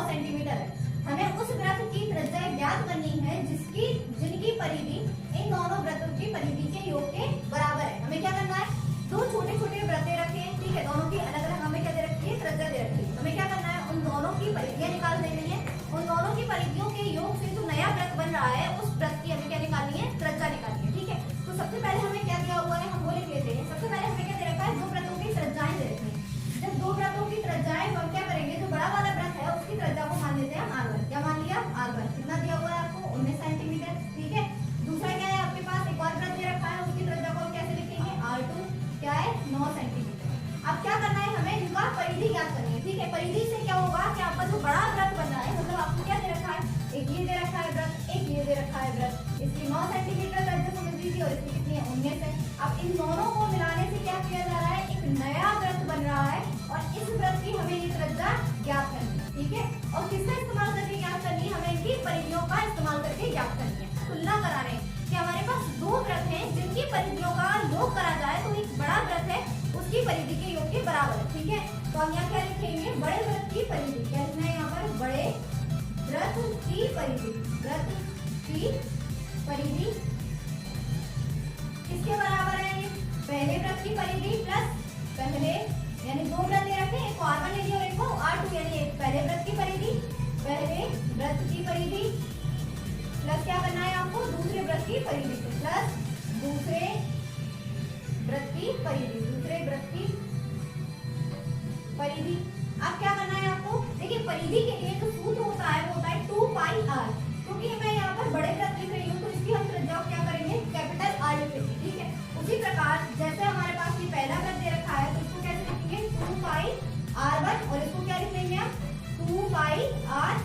Centimetre है। हमें उस वृत्त की त्रिज्या ज्ञात करनी है जिनकी परिधि इन दोनों वृत्तों की परिधि के योग के बराबर है। हमें क्या करना है, दो छोटे छोटे वृत्तें रखे, ठीक है, दोनों की अलग अलग हमें क्या दे रखी है, त्रिज्या दे रखी है। हमें क्या करना है, उन दोनों की परिधियां निकाल देनी है। उन दोनों की परिधियों के योग से जो नया वृत्त बन रहा है उस वृत्त की हमें क्या निकालनी है, त्रिज्या निकालनी है। ठीक है, तो सबसे पहले हमें क्या दिया हुआ है, हम वो लिख लेते हैं। सबसे पहले हमें क्या दे रखा है, दो वृत्तों की त्रिज्याएं दे रखी है। जब दो वृत्तों की त्रिज्याएं, तो हम क्या करेंगे, जो बड़ा वाला वृत्त है उसकी त्रिज्या को मान लेते हैं हम r1। क्या मान लिया, r1 कितना दिया हुआ है आपको, 19 सेंटीमीटर। ठीक है, दूसरा क्या है आपके पास, एक और वृत्त दे रखा है, उसकी त्रिज्या को हम कैसे लिखेंगे, r2 क्या है, 9 सेंटीमीटर। अब क्या करना है, हमें इनका परिधि ज्ञात करनी है। ठीक है, परिधि से क्या होगा कि आपका जो बड़ा वृत्त बन रहा है, मतलब आपको क्या दे रखा है, एक ये दे रखा है वृत्त, एक ये दे रखा है वृत्त, इसकी 9 सेंटीमीटर त्रिज्या समझ लीजिए और इसकी कितनी है, 19 है। अब इन दोनों को मिलाने से क्या किया जा रहा है, एक नया वृत्त बन रहा है और इस वृत्त की हमें ये त्रिज्या ज्ञात करनी है। ठीक है, और किसका इस्तेमाल करके ज्ञात करनी है, हमें इनकी परिधियों का इस्तेमाल करके ज्ञात करनी है। तुलना करा रहे हैं कि हमारे पास दो वृत्त हैं जिनकी परिधियों का योग करा जाए तो एक बड़ा वृत्त है उसकी परिधि के योग के बराबर है। ठीक है, तो हम यहाँ क्या लिखेंगे, बड़े वृत्त की परिधि, क्या लिखना है यहाँ पर, बड़े वृत्त की परिधि, वृत्त की परिधि किसके बराबर है, ये पहले वृत्त की परिधि प्लस पहले, यानी दो वृत्त दे रखे, एक को r1 ले लिया और एक को r2, यानी एक पहले वृत्त की परिधि, पहले वृत्त की परिधि प्लस क्या करना है आपको, दूसरे वृत्त की परिधि प्लस दूसरे वृत्त की परिधि, दूसरे वृत्त की परिधि। अब क्या करना है आपको, देखिए परिधि के लिए जो सूत्र होता है वो होता है 2 पाई r। क्योंकि मैं यहाँ पर बड़े वृत्त लिख रही हूँ तो इसकी हम त्रिज्या क्या करेंगे, कैपिटल R लिखेंगे। ठीक है, उसी प्रकार जैसे हमारे पास ये पहला वृत्त दे रखा है तो इसको कैसे लिखेंगे, 2 पाई r1 और इसको क्या लिखेंगे हम, 2 पाई r